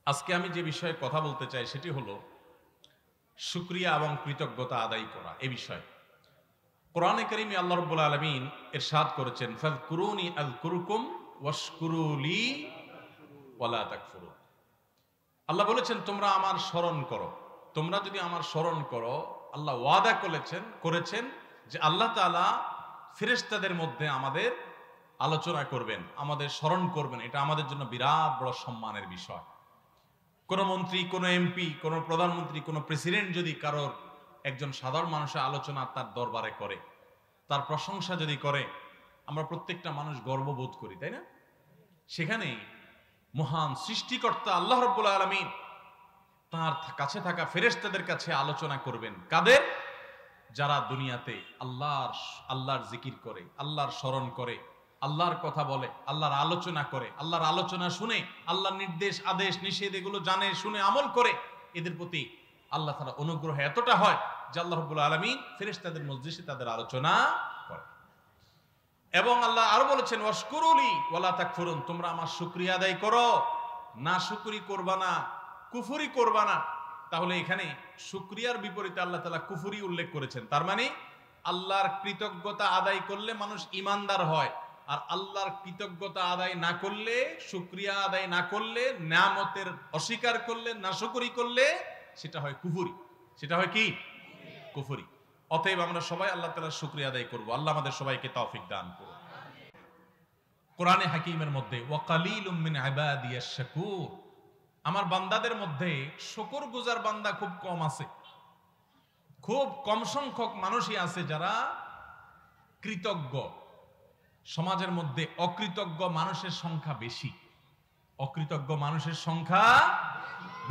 আজকে আমি যে বিষয়ে কথা বলতে চাই সেটি হলো শুকরিয়া এবং কৃতজ্ঞতা আদায় করা। এই বিষয়ে কোরআনে কারিমে আল্লাহ রাব্বুল আলামিন ইরশাদ করেছেন, ফাযকুরুনি আযকুরুকুম ওয়াশকুরু লি ওয়ালা তাকফুরুন। আল্লাহ বলেছেন তোমরা আমার স্মরণ করো। তোমরা যদি আমার স্মরণ করো, আল্লাহ ওয়াদা করেছেন যে আল্লাহ তাআলা ফেরেশতাদের মধ্যে আমাদের আলোচনা করবেন, আমাদের স্মরণ করবেন। এটা আমাদের জন্য বিরাট বড় সম্মানের বিষয়। কোন মন্ত্রী, কোন এমপি, কোন প্রধানমন্ত্রী, কোন প্রেসিডেন্ট যদি কারোর একজন সাধারণ মানুষের আলোচনা তার দরবারে করে, তার প্রশংসা যদি করে, আমরা প্রত্যেকটা মানুষ গর্ববোধ করি, তাই না? সেখানে মহান সৃষ্টিকর্তা আল্লাহ রাব্বুল আলামিন তার কাছে থাকা ফেরেশতাদের কাছে আলোচনা করবেন। কাদের? যারা দুনিয়াতে আল্লাহর জিকির করে, আল্লাহর স্মরণ করে, আল্লাহর কথা বলে, আল্লাহর আলোচনা করে, আল্লাহর আলোচনা শুনে, আল্লাহর নির্দেশ আদেশ নিষেধ এগুলো জানে, শুনে, আমল করে। এদের প্রতি আল্লাহ তাআলা অনুগ্রহ এতটা হয় যে আল্লাহ রাব্বুল আলামিন ফেরেশতাদের মজলিসে তাদের আলোচনা করে। এবং আল্লাহ আরো বলেছেন, ওয়াশকুরুলি ওয়ালা তাকফুরুন, তোমরা আমার শুকরিয়া আদায় করো, না শুকরি করবা না, কুফরি করবা না। তাহলে এখানে শুকরিয়ার বিপরীতে আল্লাহ তাআলা কুফরি উল্লেখ করেছেন। তার মানে আল্লাহর কৃতজ্ঞতা আদায় করলে মানুষ ঈমানদার হয়, আর আল্লাহর কৃতজ্ঞতা আদায় না করলে, শুকরিয়া আদায় না করলে, নিয়ামতের অস্বীকার করলে, নাশকরি করলে সেটা হয় কুফরি। সেটা হয় কি? কুফরি। অতএব আমরা সবাই আল্লাহ তাআলার শুকরিয়া আদায় করব। আল্লাহ আমাদের সবাইকে তৌফিক দান করুন। কোরআনে হাকিমের মধ্যে ওয়াকালিলুম মিন ইবাদিয়াশ শাকুর, আমার বান্দাদের মধ্যে শুকরগুজার বান্দা খুব কম আছে। খুব কম সংখ্যক মানুষই আছে যারা কৃতজ্ঞ। সমাজের মধ্যে অকৃতজ্ঞ মানুষের সংখ্যা বেশি। অকৃতজ্ঞ মানুষের সংখ্যা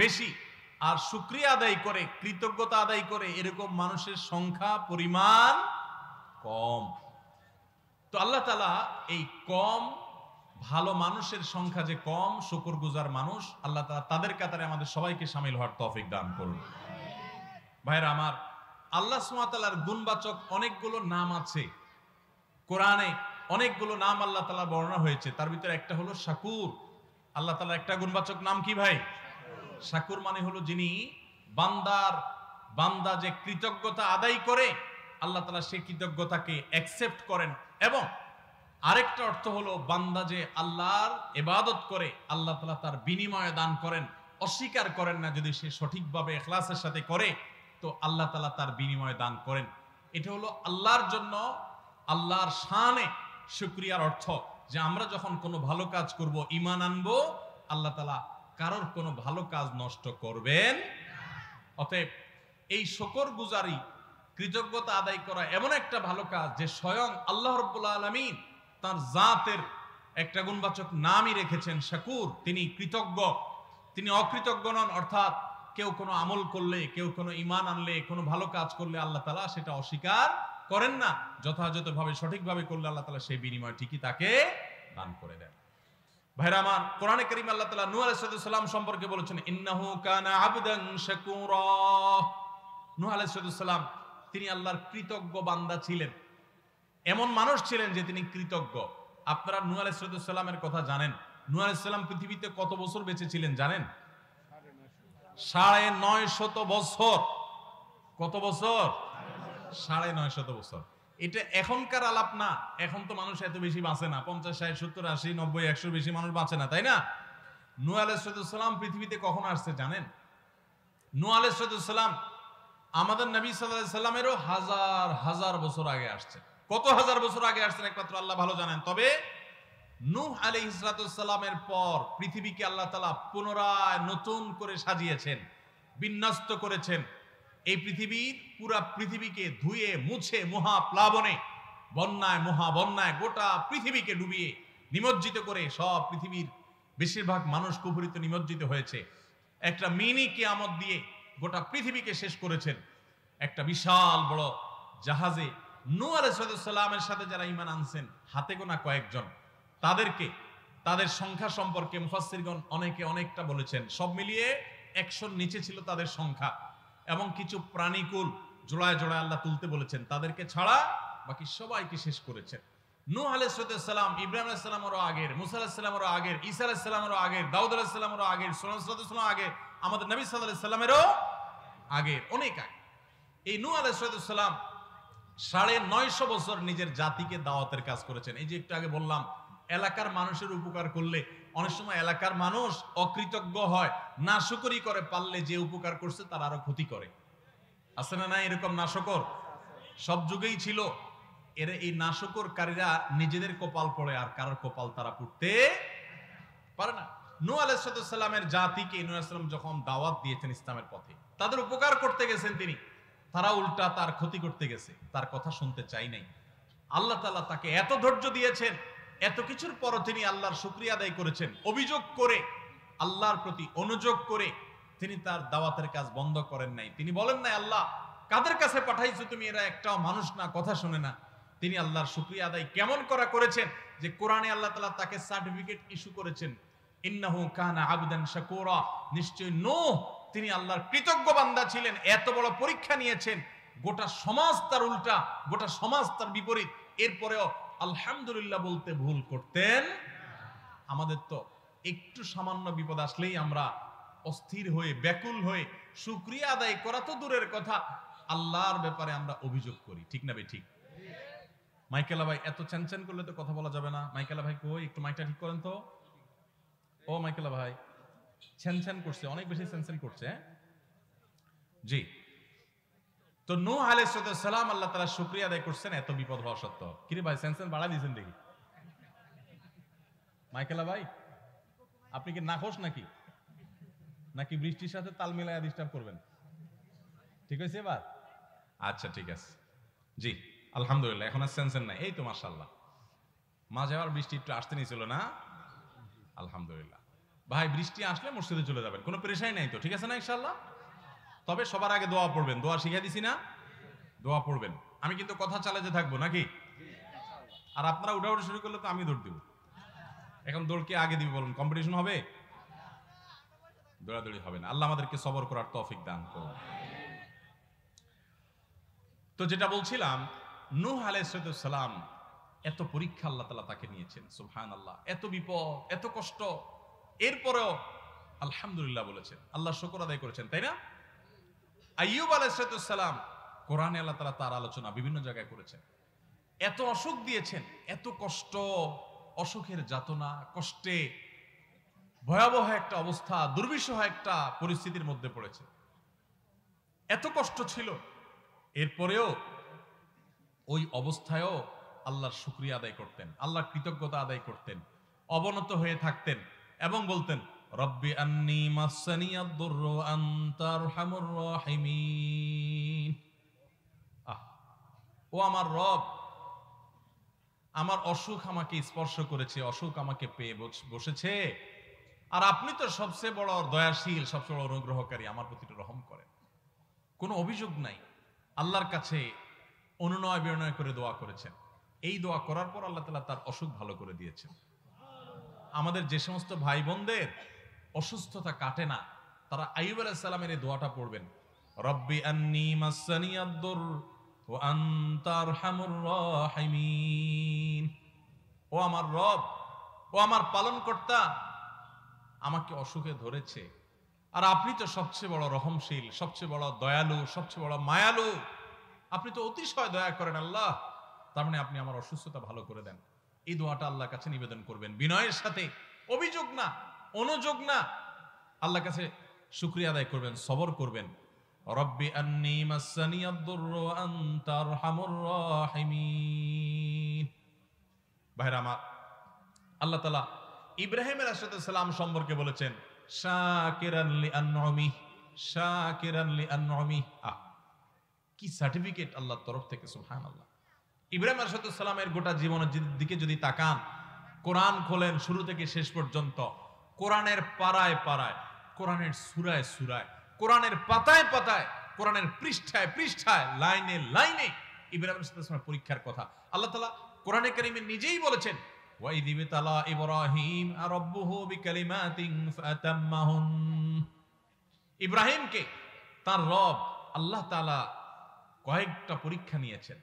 বেশি, আর শুকরিয়া আদায় করে, কৃতজ্ঞতা আদায় করে এরকম মানুষের সংখ্যা পরিমাণ কম। তো আল্লাহ তাআলা এই কম ভালো মানুষের সংখ্যা যে কম, শুকরগুজার মানুষ, আল্লাহ তাআলা তাদের কাতারে আমাদের সবাইকে শামিল হওয়ার তৌফিক দান করুন। ভাইরা আমার, আল্লাহ সুবহানাহু ওয়া তাআলার গুণবাচক অনেকগুলো নাম আছে। কোরআনে অনেকগুলো নাম আল্লাহ তাআলা বর্ণনা হয়েছে, তার ভিতরে একটা হলো শাকুর। আল্লাহ তাআলার একটা গুণবাচক নাম কি ভাই? শাকুর মানে হলো যিনি বান্দা যে কৃতজ্ঞতা আদায় করে, আল্লাহ তাআলা সেই কৃতজ্ঞতাকে অ্যাকসেপ্ট করেন। এবং আরেকটা অর্থ হলো বান্দা যে আল্লাহর ইবাদত করে, আল্লাহ তাআলা তার বিনিময়ে দান করেন, অস্বীকার করেন না। যদি সে সঠিকভাবে ইখলাসের সাথে করে, তো আল্লাহ তাআলা তার বিনিময়ে দান করেন। এটা হলো আল্লাহর জন্য, আল্লাহর শানে শুকরিয়ার অর্থ। যে আমরা যখন কোনো ভালো কাজ করব, ঈমান আনবো, আল্লাহ তাআলা কারোর কোনো ভালো কাজ নষ্ট করবেন। অতএব এই শুকরগুজারি, কৃতজ্ঞতা আদায় করা এমন একটা ভালো কাজ যে স্বয়ং আল্লাহ রাব্বুল আলামিন তার জাতের একটা গুণবাচক নামই রেখেছেন শাকুর। তিনি কৃতজ্ঞ, তিনি অকৃতজ্ঞ নন। অর্থাৎ কেউ কোনো আমল করলে, কেউ কোনো ঈমান আনলে, কোনো ভালো কাজ করলে আল্লাহ তাআলা সেটা অস্বীকার করেন না। যথাযথভাবে সঠিকভাবে করলে আল্লাহ তাআলা সেই বিনিময় ঠিকই তাকে দান করে দেন। ভাইরা আমার, কোরআনে কারীমে আল্লাহ তাআলা নূহ আলাইহিস সালাম সম্পর্কে বলেছেন, ইন্নাহু কানা আবদান শাকুরা। নূহ আলাইহিস সালাম তিনি আল্লাহর কৃতজ্ঞ বান্দা ছিলেন, এমন মানুষ ছিলেন যে তিনি কৃতজ্ঞ। আপনারা নূহ আলাইহিস সালামের কথা জানেন। নূহ আলাইহিস সালাম পৃথিবীতে কত বছর বেঁচে ছিলেন জানেন? 950 বছর। কত বছর? 950 বছর। এটা এখনকার আলাপ না। এখন তো মানুষ এত বেশি বাঁচে না। 50, 60, 70, 80, 90, 100 বেশি মানুষ বাঁচে না, তাই না? নূহ আলাইহিস সালাম পৃথিবীতে কখন আসছে জানেন? নূহ আলাইহিস সালাম আমাদের নবী সাল্লাল্লাহু আলাইহি সাল্লামেরও হাজার হাজার বছর আগে আসছে। কত হাজার বছর আগে আসছেন একমাত্র আল্লাহ ভালো জানেন। তবে নূহ আলাইহিস সালামের পর পৃথিবীকে আল্লাহ তাআলা পুনরায় নতুন করে সাজিয়েছেন, বিন্যস্ত করেছেন। এই পুরা পৃথিবীকে ধুয়ে মুছে মহাপ্লাবনে, বন্যায়, মহাবন্যায় গোটা পৃথিবীকে ডুবিয়ে নিমজ্জিত করে সব পৃথিবীর বেশিরভাগ মানুষ কুফরিতে নিমজ্জিত হয়েছে। একটা মিনি কিয়ামত দিয়ে গোটা পৃথিবীকে শেষ করেছেন। একটা বিশাল বড় জাহাজে নূহ আলাইহিস সালামের সাথে যারা ঈমান আনছেন, হাতে গোনা কয়েকজন, তাদের সংখ্যা সম্পর্কে মুফাসসিরগণ অনেকে অনেকটা বলেছেন। সব মিলিয়ে 100-র নিচে ছিল তাদের সংখ্যা। এবং কিছু প্রাণীকুল জোড়ায় জোড়ায় আল্লাহ তুলতে বলেছেন, তাদেরকে ছাড়া বাকি সবাইকে শেষ করেছেন। নূহ আলাইহিস সালাম, ইব্রাহিম আলাইহিস সালামেরও আগের, মুসা আলাইহিস সালামেরও আগের, ঈসা আলাইহিস সালামেরও আগের, দাউদ আলাইহিস সালামেরও আগের, সুলাইমান আলাইহিস সালামেরও আগের, আমাদের নবী সাল্লাল্লাহু আলাইহি সাল্লামেরও আগের, অনেক আগে। এই নূহ আলাইহিস সালাম 950 বছর নিজের জাতিকে দাওয়াতের কাজ করেছেন। এই যে একটু আগে বললাম, এলাকার মানুষের উপকার করলে অনেক সময় এলাকার মানুষ অকৃতজ্ঞ হয়, নাশকরি করে, পারলে যে উপকার করছে তার আরো ক্ষতি করে। আছে না? না এরকম নাশকর সব যুগেই ছিল। এরা এই নাশকরকারীরা নিজেদের কপাল পড়ে, আর কারোর কপাল তারা পুড়তে পারে না। নূহ আলাইহিস সালামের জাতিকে নূহ আলাইহিস সালাম যখন দাওয়াত দিয়েছেন ইসলামের পথে, তাদের উপকার করতে গেছেন তিনি, তারা উল্টা তার ক্ষতি করতে গেছে, তার কথা শুনতে চাই নাই। আল্লাহ তাআলা তাকে এত ধৈর্য দিয়েছেন, এত কিছুর পরও তিনি আল্লাহর শুকরিয়া আদায় করেছেন, অভিযোগ করে, আল্লাহর প্রতি অনুযোগ করে তিনি তার দাওয়াতের কাজ বন্ধ করেন নাই। তিনি বলেন নাই, আল্লাহ কাদের কাছে পাঠাইছো তুমি, এরা একটাও মানুষ না, কথা শুনে না। তিনি আল্লাহর শুকরিয়া আদায় কেমন করেছেন যে কোরআনে আল্লাহ তাআলা তাকে সার্টিফিকেট ইস্যু করেছেন, ইন্নাহু কানা আবদান শাকুরা, নিশ্চয় নূহ তিনি আল্লাহর কৃতজ্ঞ বান্দা ছিলেন। এত বড় পরীক্ষা নিয়েছেন, গোটা সমাজ তার উল্টা, গোটা সমাজ তার বিপরীত, এরপরেও আলহামদুলিল্লাহ বলতে ভুল করতেন। আমাদের তো একটু সামান্য বিপদ আসলেই আমরা অস্থির হয়ে, ব্যাকুল হয়ে, শুকরিয়া আদায় করা তো দূরের কথা, আল্লাহর ব্যাপারে আমরা অভিযোগ করি। ঠিক না ভাই? ঠিক। মাইকেলা ভাই, এত চ্যানচ্যান করলে তো কথা বলা যাবে না। মাইকেলা ভাই কই, একটু মাইকটা ঠিক করেন তো। ও মাইকেলা ভাই চ্যানচ্যান করছে, অনেক বেশি চ্যানচ্যান করছে। জি। তো নূহ আলাইহিস সালাম আল্লাহ তাআলা শুকরিয়া আদায় করছেন এত বিপদ হওয়া সত্ত্বেও। কিরে ভাই চ্যানচ্যান বাড়া দিয়েছেন দেখি। মাইকেলা ভাই আপনি কি নাখোশ নাকি? নাকি বৃষ্টির সাথে তাল মিলায়া ডিস্টার্ব করবেন? ঠিক হয়েছে এবার? আচ্ছা ঠিক আছে। জি আলহামদুলিল্লাহ, এখন আর চ্যানচ্যান নাই। এই তো মাশাআল্লাহ, মাঝে আবার বৃষ্টি একটু আসতে নিছিল না? আলহামদুলিল্লাহ। ভাই বৃষ্টি আসলে মসজিদে চলে যাবেন, কোনো পেরেশানি নাই তো, ঠিক আছে না ইনশাআল্লাহ? তবে সবার আগে দোয়া পড়বেন, দোয়া শিখিয়ে দিছি না? দোয়া পড়বেন। আমি কিন্তু কথা চালাতে থাকবো নাকি? আর আপনারা উঠাউঠি শুরু করলে তো আমি দৌড় দিব। এখন দৌড় কে আগে দিবে বলুন? কম্পিটিশন হবে? দৌড়াদৌড়ি হবে না। আল্লাহ আমাদেরকে সবর করার তৌফিক দান করুন। তো যেটা বলছিলাম, নূহ আলাইহিস সালাম এত পরীক্ষা আল্লাহ তাআলা তাকে নিয়েছেন, সুবহানাল্লাহ, এত বিপদ, এত কষ্ট, এরপরেও আলহামদুলিল্লাহ বলেছেন, আল্লাহ শুকর আদায় করেছেন, তাই না? আইয়ুব আলাইহিস সালাম, কোরআনে আল্লাহ তাআলা তার আলোচনা বিভিন্ন জায়গায় করেছেন। এত অসুখ দিয়েছেন, এত কষ্ট, অসুখের যাতনা, কষ্টে ভয়াবহ একটা অবস্থা, দুর্বিষহ একটা পরিস্থিতির মধ্যে পড়েছে, এত কষ্ট ছিল, এরপরেও ওই অবস্থায়ও আল্লাহর শুকরিয়া আদায় করতেন, আল্লাহর কৃতজ্ঞতা আদায় করতেন, অবনত হয়ে থাকতেন এবং বলতেন, রব্বি আন্নী মাসসানিয়াদ দুররু আনতা আরহামুর রাহিমিন। ও আমার রব, আমার অসুখ আমাকে স্পর্শ করেছে, অসুখ আমাকে পেয়ে বসেছে, আর আপনি তো সবচেয়ে বড় দয়াশীল, সবচেয়ে বড় অনুগ্রহকারী, আমার প্রতি রহম করেন। কোনো অভিযোগ নাই, আল্লাহর কাছে অনুনয় বিনয় করে দোয়া করেছেন। এই দোয়া করার পর আল্লাহ তাআলা তার অসুখ ভালো করে দিয়েছেন। আমাদের যে সমস্ত ভাই বোনদের অসুস্থতা কাটে না, তারা আইয়ুব আলাইহিস সালামের এই দোয়াটা পড়বেন, রব্বি আন্নী মাসসানিয়াদ দুর ওয়া আনতা আরহামুর রাহিমিন। ও আমার রব, ও আমার পালনকর্তা, আমাকে অসুখে ধরেছে, আর আপনি তো সবচেয়ে বড় রহমশীল, সবচেয়ে বড় দয়ালু, সবচেয়ে বড় মায়ালু, আপনি তো অতিশয় দয়া করেন আল্লাহ, তার মানে আপনি আমার অসুস্থতা ভালো করে দেন। এই দোয়াটা আল্লাহর কাছে নিবেদন করবেন বিনয়ের সাথে, অভিযোগ না, অনুযোগ না, আল্লাহর কাছে শুকরিয়া আদায় করবেন, সবর করবেন। রব্বি আন্নী মাসসানিয়াদ দুররু ওয়া আনতা আরহামুর রাহিমিন। ভাইরা আমার, আল্লাহ তাআলা ইব্রাহিম আলাইহিস সালাম সম্পর্কে বলেছেন, শাকিরান লিআনউমি, শাকিরান লিআনউমি। কি সার্টিফিকেট আল্লাহর তরফ থেকে, সুবহানাল্লাহ। ইব্রাহিম আলাইহিস সালামের গোটা জীবনের দিকে যদি তাকান, কোরআন খোলেন শুরু থেকে শেষ পর্যন্ত, কোরআনের পাড়ায় পাড়ায়, কোরআনের সূরায় সূরায়, কোরআনের পাতায় পাতায়, কোরআনের পৃষ্ঠায় পৃষ্ঠায়, লাইনে লাইনে ইব্রাহিম আলাইহিস সালামের পরীক্ষার কথা আল্লাহ তাআলা কোরআনে কারীমে নিজেই বলেছেন, ওয়াইদ ইবতালা ইব্রাহিম রাব্বুহু বিকালিমাতিন ফাতাম্মাহুন। ইব্রাহিমকে তার রব আল্লাহ তাআলা কয়েকটা পরীক্ষা নিয়েছেন,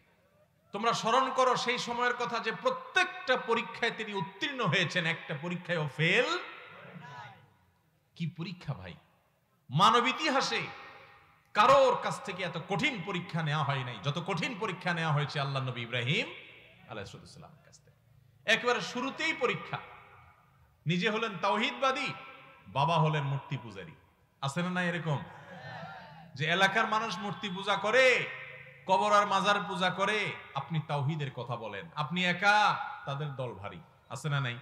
তোমরা স্মরণ করো সেই সময়ের কথা যে প্রত্যেকটা পরীক্ষায় তিনি উত্তীর্ণ হয়েছেন, একটা পরীক্ষায়ও ফেল। কি পরীক্ষা ভাই! মানব ইতিহাসে কারোর কাছ থেকে এত কঠিন পরীক্ষা নেওয়া হয় নাই যত কঠিন পরীক্ষা নেওয়া হয়েছে আল্লাহ নবী ইব্রাহিম আলাইহিস সালামের কাছ থেকে। একেবারে শুরুতেই পরীক্ষা। নিজে হলেন তাওহীদবাদী, বাবা হলেন মূর্তি পূজারী। আছে না না এরকম যে এলাকার মানুষ মূর্তি পূজা করে, কবর আর মাজার পূজা করে, আপনি তাওহীদের কথা বলেন, আপনি একা, তাদের দল ভারী। আছে না নাই?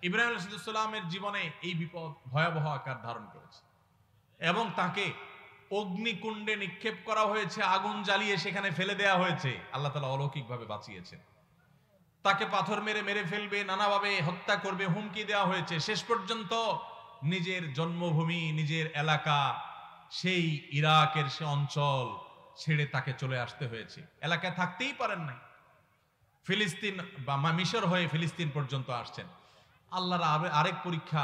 ইব্রাহিম আলাইহিস সালামের জীবনে এই বিপদ ভয়াবহ আকার ধারণ করেছে এবং তাকে অগ্নিকুণ্ডে নিক্ষেপ করা হয়েছে, আগুন জ্বালিয়ে সেখানে ফেলে দেওয়া হয়েছে। আল্লাহ তাআলা অলৌকিকভাবে বাঁচিয়েছেন। তাকে পাথর মেরে মেরে ফেলবে, নানাভাবে হত্যা করবে, হুমকি দেওয়া হয়েছে। শেষ পর্যন্ত নিজের জন্মভূমি, নিজের এলাকা, সেই ইরাকের সে অঞ্চল ছেড়ে তাকে চলে আসতে হয়েছে। এলাকায় থাকতেই পারেন নাই, ফিলিস্তিন বা মিশর হয়ে ফিলিস্তিন পর্যন্ত আসছেন। আল্লাহর আরেক পরীক্ষা,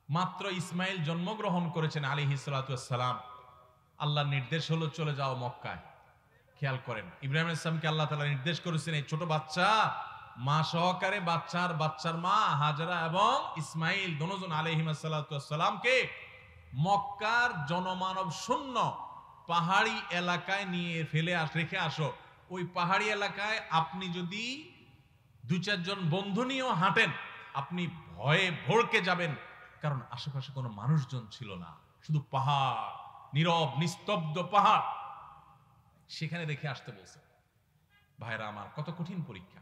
মাত্র ইসমাইল জন্মগ্রহণ করেছেন আলাইহিস সালাতু ওয়াস সালাম, আল্লাহর নির্দেশ হলো চলে যাও মক্কায়। খেয়াল করেন, ইব্রাহিম আলাইহিস সালামকে আল্লাহ তাআলা নির্দেশ করেছেন এই ছোট বাচ্চা, মা সহকারে, বাচ্চার মা হাজরা এবং ইসমাইল দুজন আলাইহিস সালাতু ওয়াস সালামকে মক্কার জনমানব শূন্য পাহাড়ি এলাকায় নিয়ে রেখে আসো। ওই পাহাড়ি এলাকায় আপনি যদি 2-4 জন বন্ধু নিয়েও হাঁটেন, আপনি ভয়ে ভড়কে যাবেন, কারণ আশেপাশে কোনো মানুষজন ছিল না, শুধু পাহাড়, নীরব নিস্তব্ধ পাহাড়। সেখানে রেখে আসতে বলছে। ভাইরা আমার, কত কঠিন পরীক্ষা!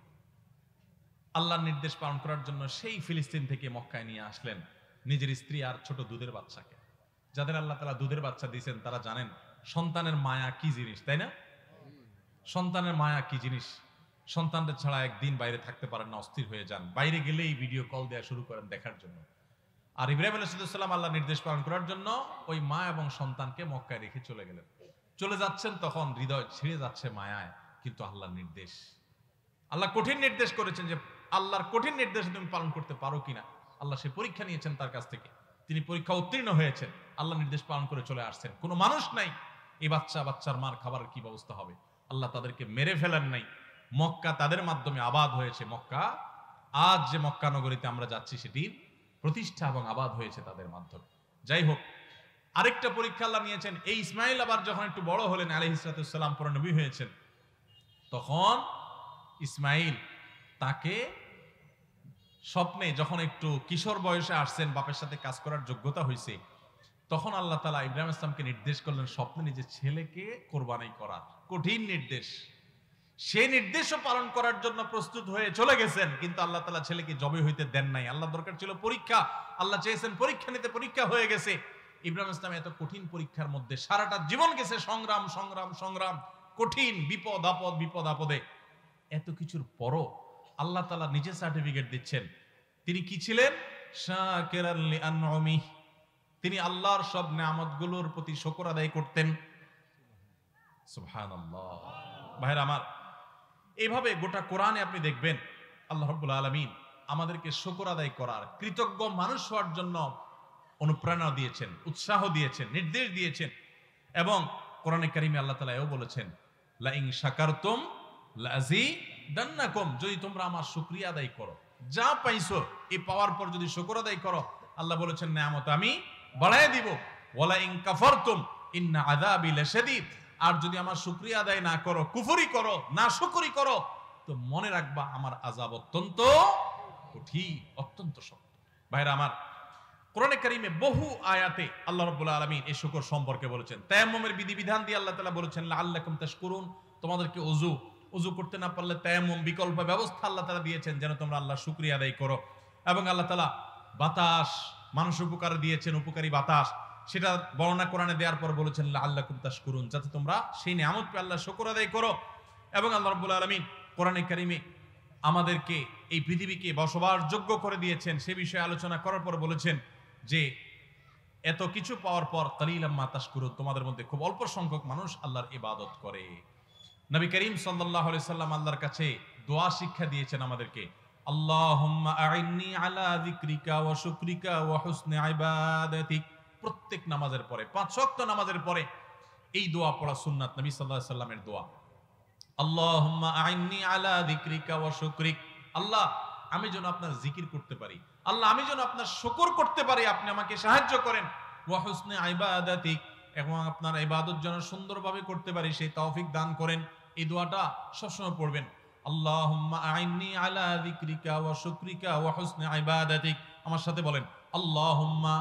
আল্লাহর নির্দেশ পালন করার জন্য সেই ফিলিস্তিন থেকে মক্কায় নিয়ে আসলেন নিজের স্ত্রী আর ছোট দুধের বাচ্চাকে। যাদের আল্লাহ তাআলা দুধের বাচ্চা দিয়েছেন তারা জানেন সন্তানের মায়া কি জিনিস, তাই না? সন্তানের মায়া কি জিনিস। সন্তানদের ছাড়া একদিন বাইরে থাকতে পারেন না, অস্থির হয়ে যান, বাইরে গেলেই ভিডিও কল দেওয়া শুরু করেন দেখার জন্য। আর ইব্রাহিম আলাইহিস সালাম আল্লাহ নির্দেশ পালন করার জন্য ওই মা এবং সন্তানকে মক্কায় রেখে চলে গেলেন। চলে যাচ্ছেন, তখন হৃদয় ছিঁড়ে যাচ্ছে মায়ায়, কিন্তু আল্লাহর নির্দেশ, আল্লাহ কঠিন নির্দেশ করেছেন যে আল্লাহর কঠিন নির্দেশ তুমি পালন করতে পারো কিনা। আল্লাহ সে পরীক্ষা নিয়েছেন তার কাছ থেকে, তিনি পরীক্ষা উত্তীর্ণ হয়েছেন, আল্লাহ নির্দেশ পালন করে চলে আসছেন। কোনো মানুষ নাই, এই বাচ্চার মার খাবারের কি ব্যবস্থা হবে। আল্লাহ তাদেরকে মেরে ফেলেন নাই, মক্কা তাদের মাধ্যমে আবাদ হয়েছে। মক্কা, আজ যে মক্কা নগরীতে আমরা যাচ্ছি, সেটির প্রতিষ্ঠা এবং আবাদ হয়েছে তাদের মাধ্যমে। যাই হোক, আরেকটা পরীক্ষা আল্লাহ নিয়েছেন। এই ইসমাইল আবার যখন একটু বড় হলেন, আলাইহিস সালাম পরে নবী হয়েছেন, তখন ইসমাইল তাকে স্বপ্নে যখন একটু কিশোর বয়সে আসছেন, বাপের সাথে কাজ করার যোগ্যতা হয়েছে, তখন আল্লাহ তাআলা ইব্রাহিম ইসলামকে নির্দেশ করলেন স্বপ্নে নিজের ছেলেকে কোরবানি করার। কঠিন নির্দেশ, সেই নির্দেশও পালন করার জন্য প্রস্তুত হয়ে চলে গেছেন, কিন্তু আল্লাহ তাআলা ছেলেকে জবে হইতে দেন নাই। আল্লাহ দরকার ছিল পরীক্ষা, আল্লাহ চেয়েছেন পরীক্ষা নিতে, পরীক্ষা হয়ে গেছে। ইব্রাহিম ইসলাম এত কঠিন পরীক্ষার মধ্যে সারাটা জীবন গেছে, সংগ্রাম সংগ্রাম সংগ্রাম, কঠিন বিপদ আপদে। এত কিছুর পরও আল্লাহ তাআলা নিজে সার্টিফিকেট দিচ্ছেন তিনি কি ছিলেন, শাকিরান লিআনউমিহি, তিনি আল্লাহর সব নিয়ামতগুলোর প্রতি শুকর আদায় করতেন। সুবহানাল্লাহ। ভাইরা আমার, এইভাবে গোটা কোরআনে আপনি দেখবেন আল্লাহ রাব্বুল আলামিন আমাদেরকে শুকর আদায় করার, কৃতজ্ঞ মানুষ হওয়ার জন্য অনুপ্রেরণা দিয়েছেন, উৎসাহ দিয়েছেন, নির্দেশ দিয়েছেন। এবং কোরআনে কারিমে আল্লাহ তাআলা এও বলেছেন, লা ইন শাকারতুম লাযিদান্নাকুম, যদি তোমরা আমার শুকরিয়া আদায় করো, যা পাইছো এই পাওয়ার পর যদি শুকর আদায় করো, আল্লাহ বলেছেন নিয়ামত আমি বাড়ায় দিব। ওয়ালা ইন কাফারতুম ইন্না আযাবি লাশাদীদ, আর যদি আমার শুকরিয়া আদায় না করো, কুফরি করো, না শুকরি করো, তো মনে রাখবা আমার আযাব অত্যন্ত কঠিন, অত্যন্ত শক্ত। ভাইরা আমার, কোরআনে কারিমে বহু আয়াতে আল্লাহ রাব্বুল আলামিন এই শুকর সম্পর্কে বলেছেন। তায়াম্মুমের বিধিবিধান দিয়ে আল্লাহ তাআলা বলেছেন লাআল্লাকুম তাশকুরুন, তোমাদেরকে ওযু করতে না পারলে তায়াম্মুম বিকল্প ব্যবস্থা আল্লাহ তাআলা দিয়েছেন যেন তোমরা আল্লাহর শুকরিয়া আদায় করো। এবং আল্লাহ তাআলা বাতাস, মানুষ উপকার দিয়েছেন, উপকারী বাতাস, সেটা বর্ণনা কোরআনে দেওয়ার পর বলেছেন লাআল্লাকুম তাশকুরুন, যাতে তোমরা সেই নিয়ামত পেয়ে আল্লাহর শুকর আদায় করো। এবং আল্লাহ রাব্বুল আলামিন কোরআনে কারিমে আমাদেরকে এই পৃথিবীকে বসবাস যোগ্য করে দিয়েছেন, সে বিষয়ে আলোচনা করার পর বলেছেন যে এত কিছু পাওয়ার পর কালিলাম মা তাশকুরুন, তোমাদের মধ্যে খুব অল্প সংখ্যক মানুষ আল্লাহর ইবাদত করে। নবী করিম সাল্লাল্লাহু আলাইহি সাল্লাম আল্লাহর কাছে দোয়া শিক্ষা দিয়েছেন আমাদেরকে, আল্লাহুম্মা আইন্নি আলা যিকরিকা ওয়া শুকরিকা ওয়া হুসনি ইবাদাতিক। প্রত্যেক নামাজের পরে, 5 ওয়াক্ত নামাজের পরে এই দোয়া পড়া সুন্নাত, নবী সাল্লাল্লাহু আলাইহি সাল্লামের দোয়া। আল্লাহুম্মা আইন্নি আলা যিকরিকা ওয়া শুকরিক, আল্লাহ আমি যেন আপনার জিকির করতে পারি, আল্লাহ আমি যেন আপনার শুকর করতে পারি, আপনি আমাকে সাহায্য করেন। ওয়া হুসনি ইবাদাতিক, এবং আপনার ইবাদত যেন সুন্দরভাবে করতে পারি সেই তৌফিক দান করেন। এই দোয়াটা সবসময় পড়বেন। আল্লাহুম্মা আইন্নি আলা যিকরিকা ওয়া শুকরিকা ওয়া হুসনি ইবাদাতিক। আমার সাথে বলেন, আল্লাহুম্মা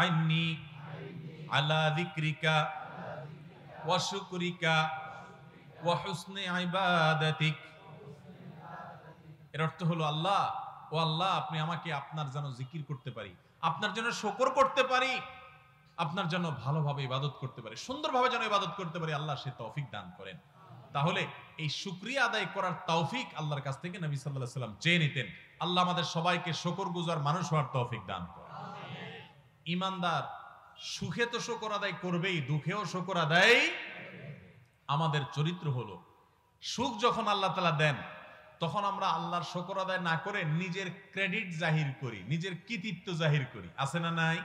আইন্নি আলা যিকরিকা ওয়া শুকরিকা ওয়া হুসনি ইবাদাতিক। এর অর্থ হলো, আল্লাহ ও আল্লাহ আপনি আমাকে আপনার যেন জিকির করতে পারি, আপনার জন্য শুকর করতে পারি, আপনার জন্য ভালোভাবে ইবাদত করতে পারি, সুন্দরভাবে যেন ইবাদত করতে পারি, আল্লাহ সে তৌফিক দান করেন। তাহলে এই শুকরিয়া আদায় করার তৌফিক আল্লাহর কাছ থেকে নবী সাল্লাল্লাহু আলাইহি ওয়াসাল্লাম চেয়ে নিতেন। আল্লাহ আমাদের সবাইকে শুকরগুজার মানুষ হওয়ার তৌফিক দান করেন। ঈমানদার সুখে তো শুকর আদায় করবেই, দুঃখেও শুকর আদায়। আমাদের চরিত্র হলো, সুখ যখন আল্লাহ তাআলা দেন তখন আমরা আল্লাহর শুকর আদায় না করে নিজের ক্রেডিট জাহির করি, নিজের কৃতিত্ব জাহির করি। আছে না নাই?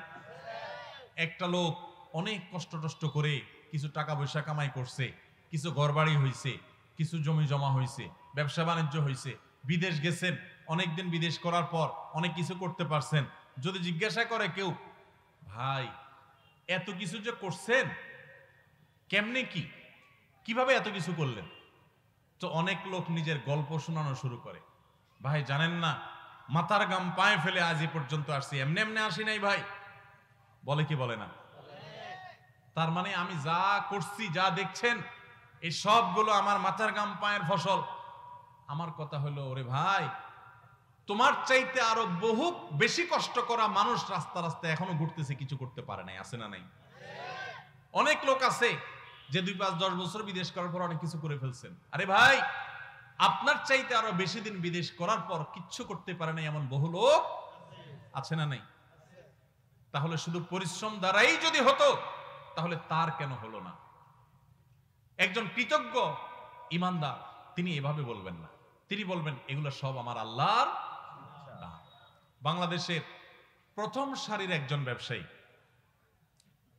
একটা লোক অনেক কষ্ট টষ্ট করে কিছু টাকা পয়সা কামাই করছে, কিছু ঘরবাড়ি হইছে, কিছু জমি জমা হইছে, ব্যবসা বাণিজ্য হইছে, বিদেশ গেছেন, অনেকদিন বিদেশ করার পর অনেক কিছু করতে পারছেন। যদি জিজ্ঞাসা করে কেউ, ভাই এত কিছু যে করছেন কেমনে, কিভাবে এত কিছু করলেন, তো অনেক লোক নিজের গল্প শোনানো শুরু করে। ভাই জানেন না, মাথার গাম পায়ে ফেলে আজ এ পর্যন্ত আসছি, এমনি এমনি আসি নাই ভাই। বলে কি বলে না? তার মানে আমি যা করছি, যা দেখছেন, এই সবগুলো আমার মাথার গাম পায়ের ফসল। আমার কথা হলো, ওরে ভাই তোমার চাইতে আরো বহু বেশি কষ্ট করা মানুষ রাস্তা রাস্তায় এখনো ঘুরতেছে, কিছু করতে পারে নাই। আছে না নাই? অনেক লোক আছে যে 2, 5, 10 বছর বিদেশ করার পর অনেক কিছু করে ফেলছেন। আরে ভাই আপনার চাইতে আরো বেশি দিন বিদেশ করার পর কিচ্ছু করতে পারে নাই এমন বহু লোক আছে না নাই? তাহলে শুধু পরিশ্রম দ্বারাই যদি হতো তাহলে তার কেন হলো না? একজন কৃতজ্ঞ ঈমানদার তিনি এভাবে বলবেন না, তিনি বলবেন এগুলো সব আমার আল্লাহর দান। বাংলাদেশের প্রথম সারির একজন ব্যবসায়ী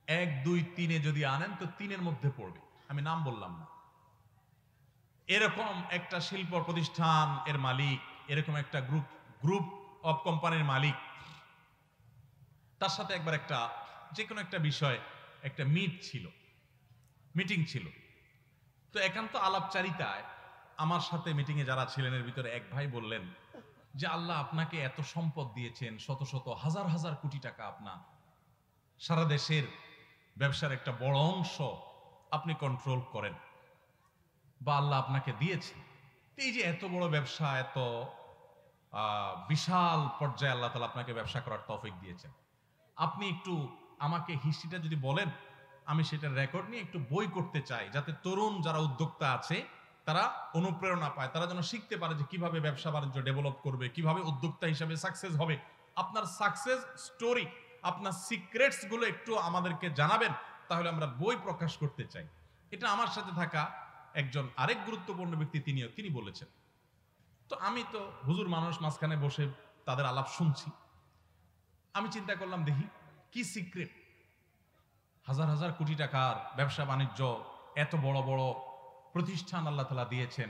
1, 2, 3 যদি আনেন তো 3-এর মধ্যে পড়বে, আমি নাম বললাম না। এরকম একটা শিল্প প্রতিষ্ঠান এর মালিক, এরকম একটা গ্রুপ অফ কোম্পানির মালিক, তার সাথে একবার একটা যে কোনো একটা বিষয় একটা মিটিং ছিল। তো একান্ত আলাপচারিতায় আমার সাথে মিটিং এ যারা ছিলেন এর ভিতরে এক ভাই বললেন যে আল্লাহ আপনাকে এত সম্পদ দিয়েছেন, শত শত হাজার হাজার কোটি টাকা, আপনার সারা দেশের ব্যবসার একটা বড় অংশ আপনি কন্ট্রোল করেন, বা আল্লাহ আপনাকে দিয়েছেন। এই যে এত বড় ব্যবসা, এত বিশাল পর্যায়ে আল্লাহ তাআলা আপনাকে ব্যবসা করার তৌফিক দিয়েছেন, আপনি একটু আমাকে হিস্ট্রিটা যদি বলেন, আমি সেটার রেকর্ড নিয়ে একটু বই করতে চাই, যাতে তরুণ যারা উদ্যোক্তা আছে তারা অনুপ্রেরণা পায়, তারা যেন শিখতে পারে যে কিভাবে ব্যবসা বাণিজ্য ডেভেলপ করবে, কিভাবে উদ্যোক্তা হিসাবে সাকসেস হবে। আপনার সাকসেস স্টোরি, আপনার সিক্রেটস গুলো একটু আমাদেরকে জানাবেন, তাহলে আমরা বই প্রকাশ করতে চাই। এটা আমার সাথে থাকা একজন আরেক গুরুত্বপূর্ণ ব্যক্তি তিনি বলেছেন। তো আমি তো হুজুর মানুষ, মাঝখানে বসে তাদের আলাপ শুনছি। আমি চিন্তা করলাম, দেখি কি সিক্রেট, হাজার হাজার কোটি টাকার ব্যবসা বাণিজ্য, এত বড় বড় প্রতিষ্ঠান আল্লাহ তাআলা দিয়েছেন।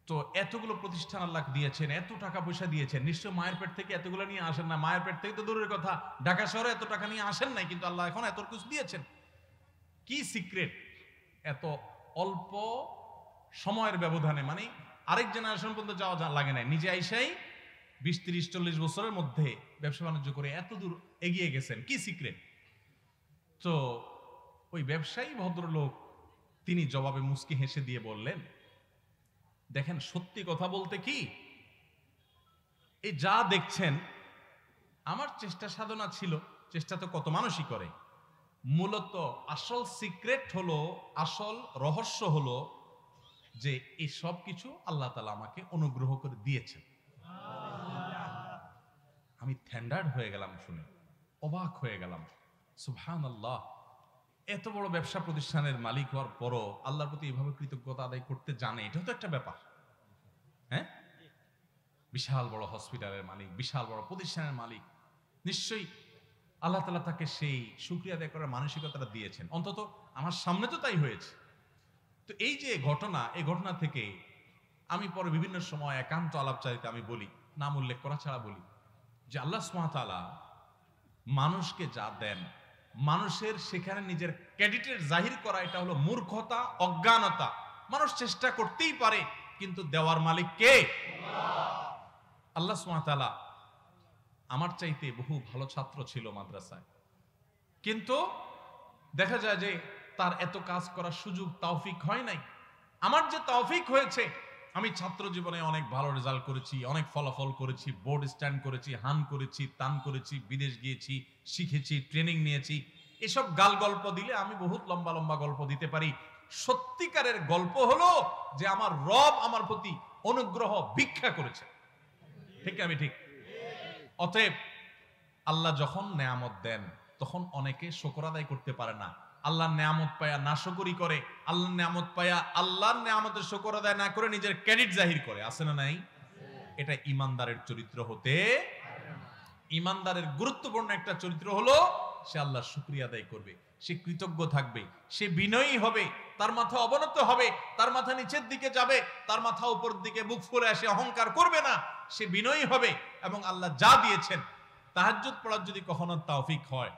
তো এতগুলো প্রতিষ্ঠান আল্লাহ দিয়েছেন, এত টাকা পয়সা দিয়েছেন, নিশ্চয় মায়ের পেট থেকে এতগুলো নিয়ে আসেন না। মায়ের পেট থেকে তো দূরের কথা, ঢাকা শহরে এত টাকা নিয়ে আসেন নাই, কিন্তু আল্লাহ এখন এত কিছু দিয়েছেন। কি সিক্রেট এত অল্প সময়ের ব্যবধানে, মানে আরেক জেনারেশন পর্যন্ত যাওয়া লাগে নাই, নিজে আইসাই 20, 30, 40 বছরের মধ্যে ব্যবসা বাণিজ্য করে এত দূর এগিয়ে গেছেন, কি সিক্রেট? তো ওই ব্যবসায়ী ভদ্রলোক তিনি জবাবে মুস্কি হেসে দিয়ে বললেন, দেখেন সত্যি কথা বলতে কি, এই যা দেখছেন আমার চেষ্টা সাধনা ছিল, চেষ্টা তো কত মানুষই করে, মূলত আসল সিক্রেট হলো, আসল রহস্য হলো যে এই সব কিছু আল্লাহ তাআলা আমাকে অনুগ্রহ করে দিয়েছেন। আমি থ্যান্ডার্ড হয়ে গেলাম, শুনে অবাক হয়ে গেলাম। সুবহানাল্লাহ, এত বড় ব্যবসা প্রতিষ্ঠানের মালিক হওয়ার পরও আল্লাহর প্রতি এভাবে কৃতজ্ঞতা আদায় করতে জানে, এটা তো একটা ব্যাপার। হ্যাঁ, বিশাল বড় হসপিটালের মালিক, বিশাল বড় প্রতিষ্ঠানের মালিক, নিশ্চয়ই আল্লাহ তাআলা তাকে সেই শুকরিয়া আদায় করার মানসিকতাটা দিয়েছেন। অন্তত আমার সামনে তো তাই হয়েছে। তো এই যে ঘটনা, এই ঘটনা থেকে আমি পরে বিভিন্ন সময় একান্ত আলাপচারিতা আমি বলি, নাম উল্লেখ করা ছাড়া বলি যে আল্লাহ সুবহানাহু ওয়া তাআলা মানুষকে যা দেন, মানুষের সেখানে নিজের ক্রেডিটের জাহির করা এটা হলো মূর্খতা, অজ্ঞানতা। মানুষ চেষ্টা করতেই পারে, কিন্তু দেওয়ার মালিক কে? আল্লাহ সুবহানাহু ওয়া তাআলা। আমার চাইতে বহু ভালো ছাত্র ছিল মাদ্রাসায়, কিন্তু দেখা যায় যে তার এত কাজ করার সুযোগ তৌফিক হয় নাই। আমার যে তৌফিক হয়েছে, আমি ছাত্র জীবনে অনেক ভালো রেজাল্ট করেছি, অনেক ফলাফল করেছি, বোর্ড স্ট্যান্ড করেছি, হান করেছি, তান করেছি, বিদেশ গিয়েছি, শিখেছি, ট্রেনিং নিয়েছি। এসব গাল গল্প দিলে আমি বহুত লম্বা লম্বা গল্প দিতে পারি। সত্যিকারের গল্প হলো যে আমার রব আমার প্রতি অনুগ্রহ ভিক্ষা করেছে। ঠিক আমি ঠিক? অতএব আল্লাহ যখন নেয়ামত দেন তখন অনেকে শুকর আদায় করতে পারে না। আল্লাহর নেয়ামত পায়া নাশকরি করে, আল্লাহর নেয়ামত পায়া আল্লাহর নেয়ামতের শুকর আদায় না করে নিজের ক্রেডিট জাহির করে। আছে না নাই? এটা ইমানদারের চরিত্র হতে। ইমানদারের গুরুত্বপূর্ণ একটা চরিত্র হলো সে আল্লাহর শুকরিয়া আদায় করবে, সে কৃতজ্ঞ থাকবে, সে বিনয়ী হবে, তার মাথা অবনত হবে, তার মাথা নিচের দিকে যাবে, তার মাথা উপর দিকে মুখ ফুলে আসে অহংকার করবে না, সে বিনয়ী হবে এবং আল্লাহ যা দিয়েছেন, তাহাজ্জুদ পড়ার যদি কখনো তৌফিক হয়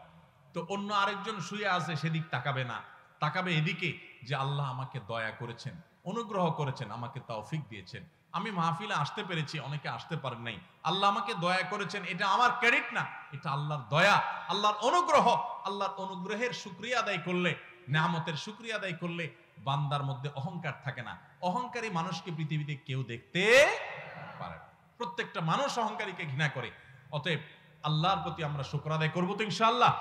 তো অন্য আরেকজন শুয়ে আছে সেদিক তাকাবে না, তাকাবে এদিকে যে আল্লাহ আমাকে দয়া করেছেন, অনুগ্রহ করেছেন, আমাকে তৌফিক দিয়েছেন, আমি মাহফিলে আসতে পেরেছি, অনেকে আসতে পারেন নাই, আল্লাহ আমাকে দয়া করেছেন, এটা আমার ক্রেডিট না, এটা আল্লাহর দয়া, আল্লাহর অনুগ্রহ। আল্লাহর অনুগ্রহের শুকরিয়া আদায় করলে, নেয়ামতের শুকরিয়া আদায় করলে বান্দার মধ্যে অহংকার থাকে না। অহংকারী মানুষকে পৃথিবীতে কেউ দেখতে পারে না, প্রত্যেকটা মানুষ অহংকারীকে ঘৃণা করে। অতএব আল্লাহর প্রতি আমরা শুকর আদায় করবো তো ইনশাআল্লাহ।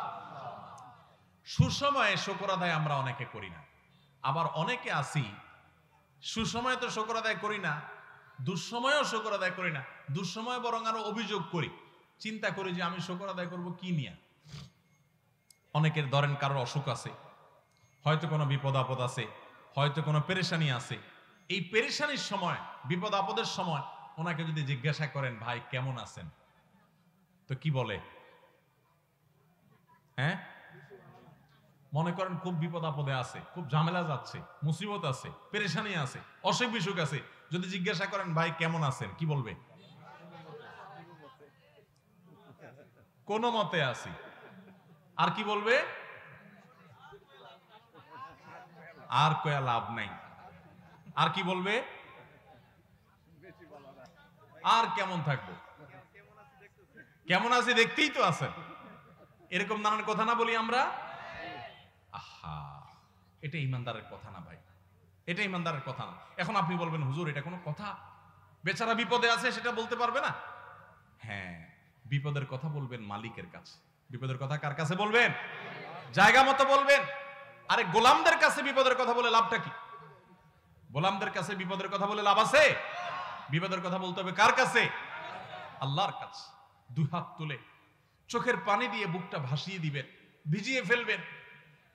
সুসময়ে শুকর আদায় আমরা অনেকে করি না, আবার অনেকে আসি সুসময়ে তো শুকর আদায় করি না, দুঃসময়েও শুকর আদায় করি না, দুঃসময়ে বরং আরো অভিযোগ করি, চিন্তা করি যে আমি শুকর আদায় করব কি নিয়ে। অনেকের ধরেন কারোর অসুখ আছে, হয়তো কোনো বিপদ আপদ আছে, হয়তো কোনো পেরেশানি আছে। এই পেরেশানির সময়, বিপদ আপদের সময় ওনাকে যদি জিজ্ঞাসা করেন ভাই কেমন আছেন, তো কি বলে? হ্যাঁ, মনে করেন খুব বিপদ আপদে আছে, খুব ঝামেলা যাচ্ছে, মুসিবত আছে, পেরেশানি আছে, অসুখ বিসুখ আছে, যদি জিজ্ঞাসা করেন ভাই কেমন আছেন, কি বলবে? কোন মতে আছি। আর কি বলবে? আর কয়া লাভ নাই। আর কি বলবে? আর কেমন থাকবো, কেমন আছি দেখতেই তো আছেন। এরকম নানান কথা না বলি আমরা? আহা, এটা ইমানদারের কথা না ভাই, এটা ইমানদারের কথা না। এখন আপনি বলবেন হুজুর এটা কোনো কথা? বেচারা বিপদে আছে সেটা বলতে পারবে না? হ্যাঁ, বিপদের কথা বলবেন মালিকের কাছে। বিপদের কথা কার কাছে বলবেন? জায়গা মতো বলবেন। আরে গোলামদের কাছে বিপদের কথা বলে লাভটা কি? গোলামদের কাছে বিপদের কথা বলে লাভ আছে? বিপদের কথা বলতে হবে কার কাছে? আল্লাহর কাছে। দুই হাত তুলে চোখের পানি দিয়ে বুকটা ভাসিয়ে দিবেন, ভিজিয়ে ফেলবেন,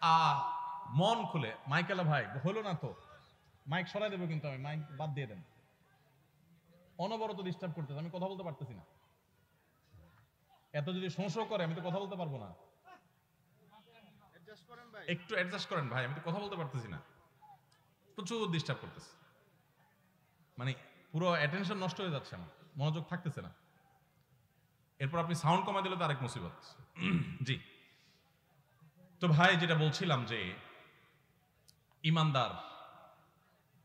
আর মন খুলে। মাইকেলা ভাই হলো না তো, মাইক সরাই দেবো কিন্তু, আমি মাইক বাদ দিয়ে দেন, অনবরত ডিস্টার্ব করতেছে, আমি কথা বলতে পারতেছি না। এত যদি সংশয় করে আমি তো কথা বলতে পারবো না। একটু অ্যাডজাস্ট করেন ভাই, আমি তো কথা বলতে পারতেছি না, প্রচুর ডিস্টার্ব করতেছে, মানে পুরো অ্যাটেনশন নষ্ট হয়ে যাচ্ছে, আমার মনোযোগ থাকতেছে না। এরপর আপনি সাউন্ড কমাই দিলে তো আরেক মুসিবত। জি, তো ভাই যেটা বলছিলাম যে ইমানদার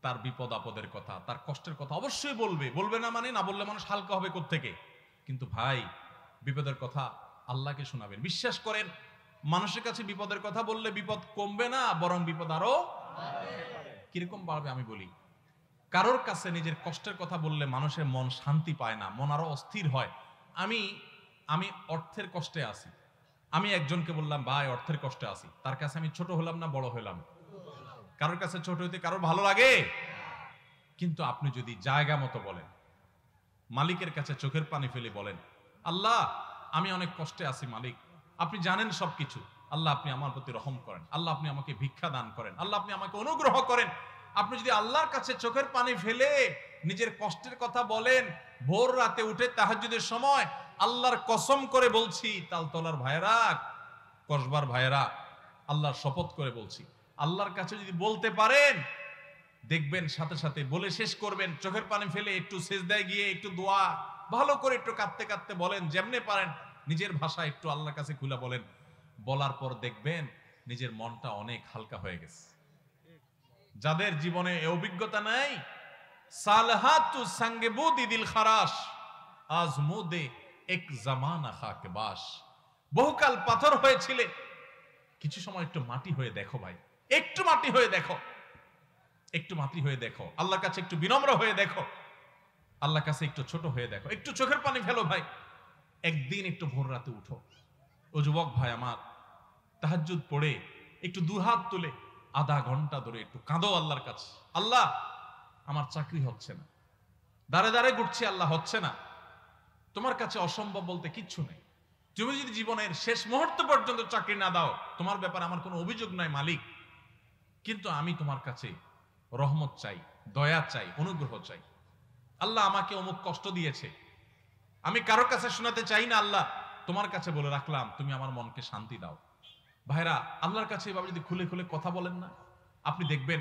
তার বিপদ আপদের কথা, তার কষ্টের কথা অবশ্যই বলবে, বলবে না মানে, না বললে মানুষ হালকা হবে কোত্থেকে। কিন্তু ভাই বিপদের কথা আল্লাহকে শোনাবেন। বিশ্বাস করেন, মানুষের কাছে বিপদের কথা বললে বিপদ কমবে না, বরং বিপদ আরো কিরকম বাড়বে। আমি বলি, কারোর কাছে নিজের কষ্টের কথা বললে মানুষের মন শান্তি পায় না, মন আরো অস্থির হয়। আমি অর্থের কষ্টে আছি, আমি একজনকে বললাম ভাই অর্থের কষ্টে আছি, তার কাছে আমি ছোট হলাম না বড় হলাম? কারোর কাছে ছোট হইতে কারোর ভালো লাগে? কিন্তু আপনি যদি জায়গা মতো বলেন, মালিকের কাছে চোখের পানি ফেলে বলেন, আল্লাহ আমি অনেক কষ্টে আছি মালিক, আপনি জানেন সবকিছু, আল্লাহ আপনি আমার প্রতি রহম করেন, আল্লাহ আপনি আমাকে ভিক্ষা দান করেন, আল্লাহ আপনি আমাকে অনুগ্রহ করেন। আপনি যদি আল্লাহর কাছে চোখের পানি ফেলে নিজের কষ্টের কথা বলেন, ভোর রাতে উঠে তাহাজ্জুদের সময়, আল্লাহর কসম করে বলছি, তালতলার ভাইরা, কসবার ভাইরা, আল্লাহর শপথ করে বলছি, আল্লাহর কাছে যদি বলতে পারেন, দেখবেন সাথে সাথে বলে শেষ করবেন, চোখের পানি ফেলে একটু সেজদায় গিয়ে একটু দোয়া ভালো করে একটু কাঁদতে কাঁদতে বলেন, যেমনে পারেন নিজের ভাষা একটু আল্লাহর কাছে খুলে বলেন। বলার পর দেখবেন নিজের মনটা অনেক হালকা হয়ে গেছে। যাদের জীবনে এই অভিজ্ঞতা নাই, সালহাতু সঙ্গে বুদি দিল খারাস আজমুদে এক জামানা খাকে বাস। বহুকাল পাথর হয়েছিলে, কিছু সময় একটু মাটি হয়ে দেখো ভাই, একটু মাটি হয়ে দেখো, একটু মাটি হয়ে দেখো, আল্লাহর কাছে একটু বিনম্র হয়ে দেখো, আল্লাহর কাছে একটু ছোট হয়ে দেখো, একটু চোখের পানি ফেলো ভাই। একদিন একটু ভোর রাতে উঠো, ও যুবক ভাই আমার, তাহাজ্জুদ পড়ে একটু দুহাত তুলে আধা ঘন্টা ধরে একটু কাঁদো আল্লাহর কাছে। আল্লাহ, আমার চাকরি হচ্ছে না, দাঁড়ে দাঁড়ে ঘুরছি, আল্লাহ হচ্ছে না। তোমার কাছে অসম্ভব বলতে কিচ্ছু নেই। তুমি যদি জীবনের শেষ মুহূর্ত পর্যন্ত চাকরি না দাও, তোমার ব্যাপারে আমার কোনো অভিযোগ নাই মালিক, কিন্তু আমি তোমার কাছে রহমত চাই, দয়া চাই, অনুগ্রহ চাই। আল্লাহ, আমাকে অমুক কষ্ট দিয়েছে, আমি কারোর কাছে শোনাতে চাই না, আল্লাহ তোমার কাছে বলে রাখলাম, তুমি আমার মনকে শান্তি দাও। ভাইরা, আল্লাহর কাছে এভাবে যদি খুলে খুলে কথা বলেন না, আপনি দেখবেন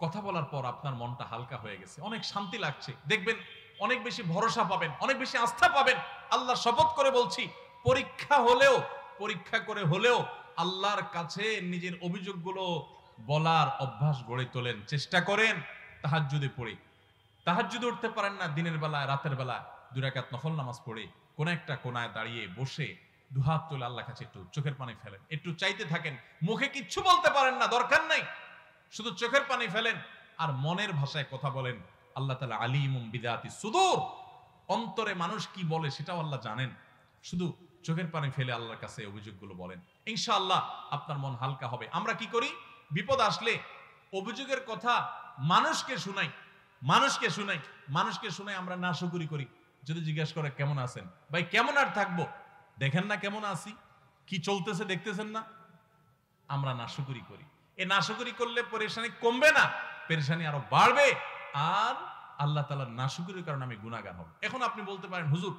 কথা বলার পর আপনার মনটা হালকা হয়ে গেছে, অনেক শান্তি লাগছে, দেখবেন অনেক বেশি ভরসা পাবেন, অনেক বেশি আস্থা পাবেন। আল্লাহ শপথ করে বলছি, পরীক্ষা হলেও, পরীক্ষা করে হলেও আল্লাহর কাছে নিজের অভিযোগগুলো বলার অভ্যাস গড়ে তোলেন, চেষ্টা করেন। তাহাজ্জুদে পড়ে, তাহাজ্জুদে উঠতে পারেন না, দিনের বেলায় রাতের বেলায় 2 রাকাত নফল নামাজ পড়ে কোন একটা কোনায় দাঁড়িয়ে বসে দুহাত তুলে আল্লাহর কাছে একটু চোখের পানি ফেলেন, একটু চাইতে থাকেন। মুখে কিচ্ছু বলতে পারেন না, দরকার নাই, শুধু চোখের পানি ফেলেন আর মনের ভাষায় কথা বলেন। আল্লাহ তাআলা আলিমুম বিযাতি সুদূর, অন্তরে মানুষ কি বলে সেটাও আল্লাহ জানেন। শুধু চোখের পানি ফেলে আল্লাহর কাছে অভিযোগগুলো বলেন, ইনশাআল্লাহ আপনার মন হালকা হবে। আমরা কি করি, বিপদ আসলে অভিযোগের কথা মানুষকে শুনাই, মানুষকে শুনাই, মানুষকে শুনাই, আমরা নাশুকরি করি। যদি জিজ্ঞাসা করে কেমন আছেন, ভাই কেমন আর থাকবো, দেখেন না কেমন আছি, কি চলতেছে দেখতেছেন না, আমরা নাশুকরি করি। এই নাশুকরি করলে পেরেশানি কমবে না, পেরেশানি আরো বাড়বে, আর আল্লাহ তাআলার নাশুকরির কারণে আমি গুনাহগার হব। এখন আপনি বলতে পারেন, হুজুর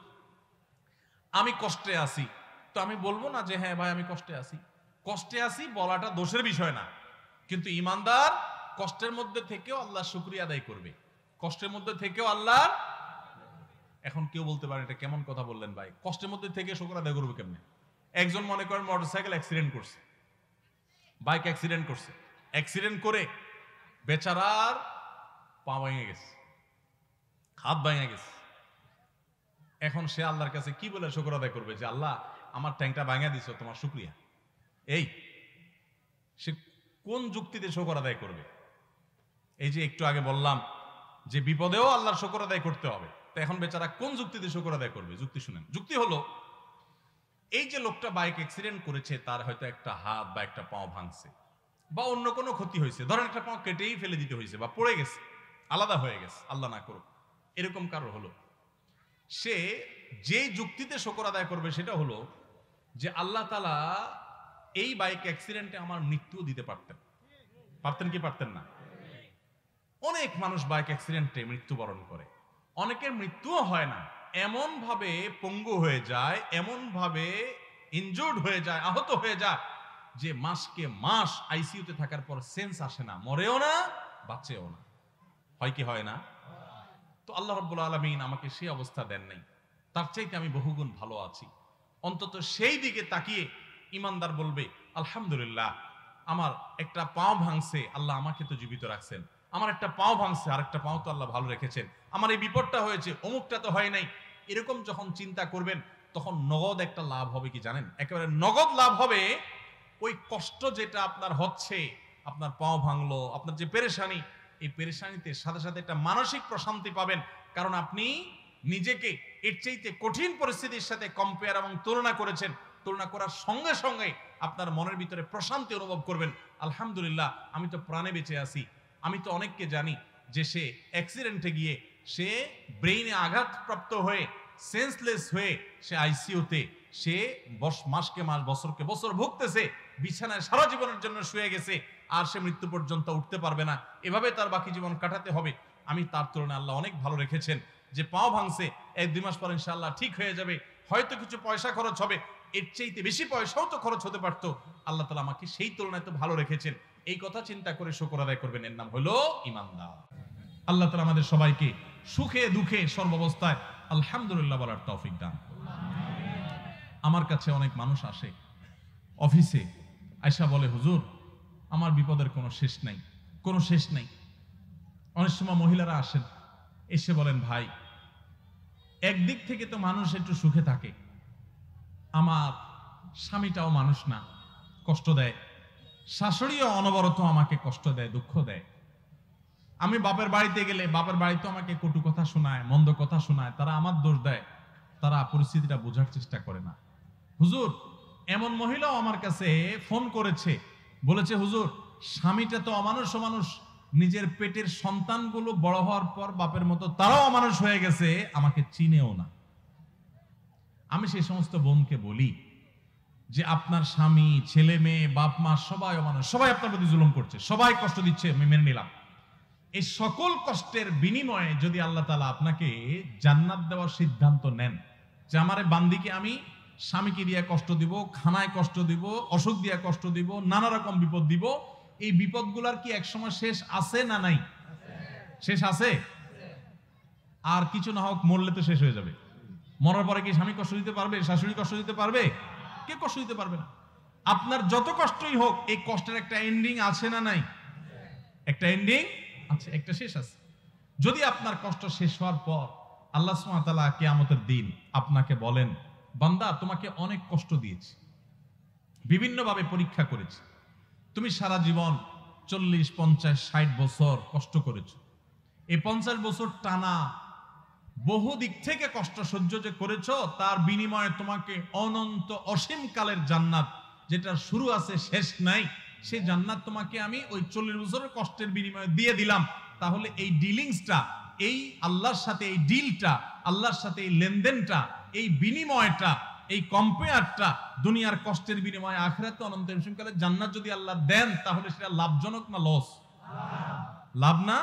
আমি কষ্টে আছি, তো আমি বলবো না যে হ্যাঁ ভাই আমি কষ্টে আছি। কষ্টে আছি বলাটা দোষের বিষয় না, কিন্তু ঈমানদার কষ্টের মধ্যে থেকেও আল্লাহ শুকরিয়া আদায় করবে, কষ্টের মধ্যে থেকেও আল্লাহ। এখন কেউ বলতে পারে এটা কেমন কথা বললেন ভাই, কষ্টের মধ্যে থেকে শুকর আদায় করবে কেমনে? একজন মনে করেন মোটরসাইকেল অ্যাক্সিডেন্ট করছে, বাইক অ্যাক্সিডেন্ট করছে, অ্যাক্সিডেন্ট করে বেচারার পা ভেঙে গেছে, হাত ভেঙে গেছে। এখন সে আল্লাহর কাছে কি বলে শুকর আদায় করবে যে আল্লাহ আমার ট্যাংটা ভাঙা দিছো, তোমার শুকরিয়া? এই সে কোন যুক্তিতে শুকর আদায় করবে? এই যে একটু আগে বললাম যে বিপদেও আল্লাহর শুকর আদায় করতে হবে, তো এখন বেচারা কোন যুক্তিতে শুকর আদায় করবে? যুক্তি শুনেন। যুক্তি হলো, এই যে লোকটা বাইক অ্যাক্সিডেন্ট করেছে, তার হয়তো একটা হাত বা একটা পাও ভাঙছে বা অন্য কোনো ক্ষতি হয়েছে, ধরেন একটা পাও কেটেই ফেলে দিতে হয়েছে বা পড়ে গেছে, আলাদা হয়ে গেছে, আল্লাহ না করুক, এরকম কারো হলো, সে যে যুক্তিতে শুকর আদায় করবে সেটা হলো যে আল্লাহ তাআলা এই বাইক অ্যাক্সিডেন্টে আমার মৃত্যু দিতে পারতেন। পারতেন কি পারতেন না? অনেক মানুষ বাইক অ্যাক্সিডেন্টে মৃত্যুবরণ করে, অনেকের মৃত্যুও হয় না, এমন ভাবে পঙ্গু হয়ে যায়, এমন ভাবে ইনজুর্ড হয়ে যায়, আহত হয়ে যায় যে মাসকে মাস আইসিইউতে থাকার পর সেন্স আসে না, মরেও না বাঁচেও না। হয় কি হয় না? তো আল্লাহ রাব্বুল আলামিন আমাকে সেই অবস্থা দেন নাই, তার চাইতে আমি বহুগুণ ভালো আছি। অন্তত সেই দিকে তাকিয়ে ইমানদার বলবে আলহামদুলিল্লাহ, আমার একটা পাও ভাঙছে, আল্লাহ আমাকে তো জীবিত রাখছেন, আমার একটা পাও ভাঙছে, আরেকটা পাও তো আল্লাহ ভালো রেখেছেন, আমার এই বিপদটা হয়েছে, অমুকটা তো হয় নাই। এরকম যখন চিন্তা করবেন তখন নগদ একটা লাভ হবে কি জানেন? একেবারে নগদ লাভ হবে। ওই কষ্ট যেটা আপনার হচ্ছে, আপনার পাও ভাঙলো, আপনার যে পেরেশানি, এই পেরেশানিতে সাথে সাথে একটা মানসিক প্রশান্তি পাবেন, কারণ আপনি নিজেকে এর চাইতে কঠিন পরিস্থিতির সাথে কম্পেয়ার এবং তুলনা করেছেন। তুলনা করার সঙ্গে সঙ্গে আপনার মনের ভিতরে প্রশান্তি অনুভব করবেন, আলহামদুলিল্লাহ আমি তো প্রাণে বেঁচে আছি। আমি তো অনেককে জানি যে সে অ্যাক্সিডেন্টে গিয়ে সে ব্রেইনে আঘাতপ্রাপ্ত হয়ে সেন্সলেস হয়ে সে আইসিইউতে, সে মাসকে মাস বছরকে বছর ভুগতেছে, বিছানায় সারা জীবনের জন্য শুয়ে গেছে, আর সে মৃত্যু পর্যন্ত উঠতে পারবে না, এভাবে তার বাকি জীবন কাটাতে হবে। আমি তার তুলনায় আল্লাহ অনেক ভালো রেখেছেন, যে পাও ভাঙছে 1-2 মাস পর ইনশাআল্লাহ ঠিক হয়ে যাবে, হয়তো কিছু পয়সা খরচ হবে, এর চাইতে বেশি পয়সাও তো খরচ হতে পারতো, আল্লাহ তাআলা আমাকে সেই তুলনায় তো ভালো রেখেছেন, এই কথা চিন্তা করে শুকর আদায় করবেন। এর নাম হলো ঈমানদার। আল্লাহ তাআলা আমাদের সবাইকে সুখে দুঃখে সর্বাবস্থায় আলহামদুলিল্লাহ বলার তৌফিক দান। আমার কাছে অনেক মানুষ আসে অফিসে, আয়সা বলে, হুজুর আমার বিপদের কোনো শেষ নাই, কোনো শেষ নাই। অনেক সময় মহিলারা আসেন, এসে বলেন, ভাই একদিক থেকে তো মানুষ একটু সুখে থাকে, আমার স্বামীটাও মানুষ না, কষ্ট দেয়, শাশুড়িও অনবরত আমাকে কষ্ট দেয়, দুঃখ দেয়। আমি বাপের বাড়িতে গেলে বাপের বাড়িতে আমাকে কটু কথা শোনায়, মন্দ কথা শোনায়, তারা আমার দোষ দেয়, তারা পরিস্থিতিটা বোঝার চেষ্টা করে না। হুজুর এমন মহিলাও আমার কাছে ফোন করেছে, বলেছে, হুজুর স্বামীটা তো অমানুষ অমানুষ, নিজের পেটের সন্তানগুলো বড় হওয়ার পর বাপের মতো তারাও অমানুষ হয়ে গেছে, আমাকে চিনেও না। আমি সেই সমস্ত বোনকে বলি যে আপনার স্বামী, ছেলে মেয়ে, বাপ মা সবাই অমানুষ, সবাই আপনার প্রতি জুলুম করছে, সবাই কষ্ট দিচ্ছে, আমি মেনে নিলাম। এই সকল কষ্টের বিনিময়ে যদি আল্লাহ তাআলা আপনাকে জান্নাত দেওয়ার সিদ্ধান্ত নেন, যে আমারে বান্দিকে আমি স্বামীকে দিয়ে কষ্ট দিব, খানায় কষ্ট দিব, অসুখ দিয়ে কষ্ট দিব, নানা রকম বিপদ দিব, এই বিপদগুলার কি একসময় শেষ আছে না নাই? শেষ আছে। আর কিছু না হোক মরলে তো শেষ হয়ে যাবে। মরার পরে কি স্বামী কষ্ট দিতে পারবে, শাশুড়ি কষ্ট দিতে পারবে? কে কষ্ট দিতে পারবে না। আপনার যত কষ্টই হোক এই কষ্টের একটা এন্ডিং আছে না নাই? একটা এন্ডিং আছে, একটা শেষ আছে। যদি আপনার কষ্ট শেষ হওয়ার পর আল্লাহ সুবহানাহু ওয়া তাআলা কিয়ামতের দিন আপনাকে বলেন, বান্দা তোমাকে অনেক কষ্ট দিয়েছি, বিভিন্নভাবে পরীক্ষা করেছি, তুমি সারা জীবন 40, 50, 60 বছর কষ্ট করেছো, এই 50 বছর টানা বহু দিক থেকে কষ্ট সহ্য যে করেছো, তার বিনিময়ে তোমাকে অনন্ত অসীম কালের জান্নাত, যেটার শুরু আছে শেষ নাই, সেই জান্নাত তোমাকে আমি ওই 40 বছরের কষ্টের বিনিময়ে দিয়ে দিলাম। তাহলে এই ডিলিংসটা, এই আল্লাহর সাথে এই ডিলটা, আল্লাহর সাথে এই লেনদেনটা, এই বিনিময়টা, এই কম্পেয়ারটা, দুনিয়ার কষ্টের বিনিময়ে আখিরাতে অনন্ত অসীম কালের জান্নাত যদি আল্লাহ দেন, তাহলে সেটা লাভজনক না লস? লাভ না?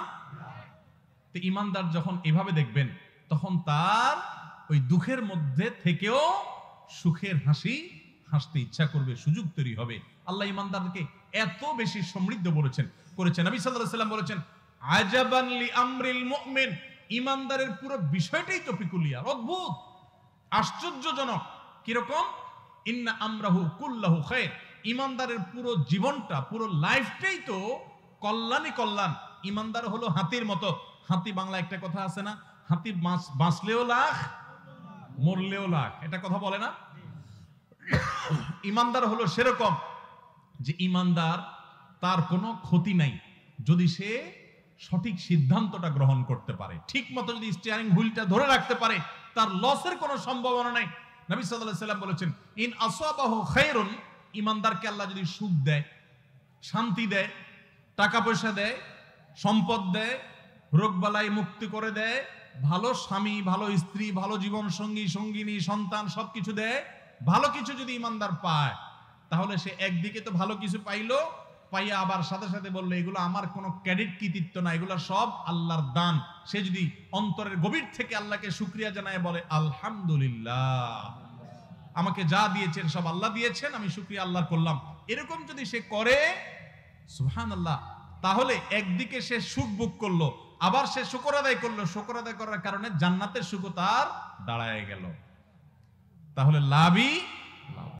তো ঈমানদার যখন এভাবে দেখবেন, তখন তার ওই দুঃখের মধ্যে থেকেও সুখের হাসি হাসতে ইচ্ছা করবে, সুযোগ তৈরি হবে। আল্লাহ ঈমানদারকে এত বেশি সমৃদ্ধ করেছেন। নবী সাল্লাল্লাহু আলাইহি ওয়াসাল্লাম বলেছেন, আজাবান লি আমরিল মুমিন, ঈমানদারের পুরো বিষয়টাই তো পিকুলিয়ার, অদ্ভুত, আশ্চর্যজনক। কিরকম? ইন্না আমরাহু কুল্লাহু খায়র, ঈমানদারের পুরো জীবনটা, পুরো লাইফটাই তো কল্যাণই কল্যাণ। ঈমানদার হলো হাতির মতো। হাতি, বাংলা একটা কথা আছে না, হাতি বাঁচলেও লাখ, মরলেও লাখ, এটা কথা বলে না? ঈমানদার হলো সেরকম যে ঈমানদার, তার কোনো ক্ষতি নাই যদি সে সঠিক সিদ্ধান্তটা গ্রহণ করতে পারে, ঠিক মতো যদি স্টিয়ারিং হুইলটা ধরে রাখতে পারে, তার লসের কোনো সম্ভাবনা নাই। নবী সাল্লাল্লাহু আলাইহি ওয়াসাল্লাম বলেছেন, ইন আসাবাহু খায়রুন, ঈমানদারকে আল্লাহ যদি সুখ দেয়, শান্তি দেয়, টাকা পয়সা দেয়, সম্পদ দেয়, রোগবালাই মুক্তি করে দেয়, ভালো স্বামী, ভালো স্ত্রী, ভালো জীবন সঙ্গী, সঙ্গিনী, সন্তান সবকিছু দেয়, ভালো কিছু যদি ঈমানদার পায়, তাহলে সে একদিকে তো ভালো কিছু পাইলো, পাইয়া আবার সাথে সাথে বললো এগুলো আমার কোনো ক্রেডিট কৃতিত্ব না, এগুলো সব আল্লাহর দান। সে যদি অন্তরের গভীর থেকে আল্লাহকে শুকরিয়া জানায় বলে, আলহামদুলিল্লাহ, আমাকে যা দিয়েছেন সব আল্লাহ দিয়েছেন, আমি শুকরিয়া আল্লাহর করলাম, এরকম যদি সে করে, সুবহানাল্লাহ, তাহলে একদিকে সে সুখ ভোগ করলো, আবার সে শুকর আদায় করলো, শুকর আদায় করার কারণে জান্নাতের সুখ তার দাঁড়ায় গেল। তাহলে লাভই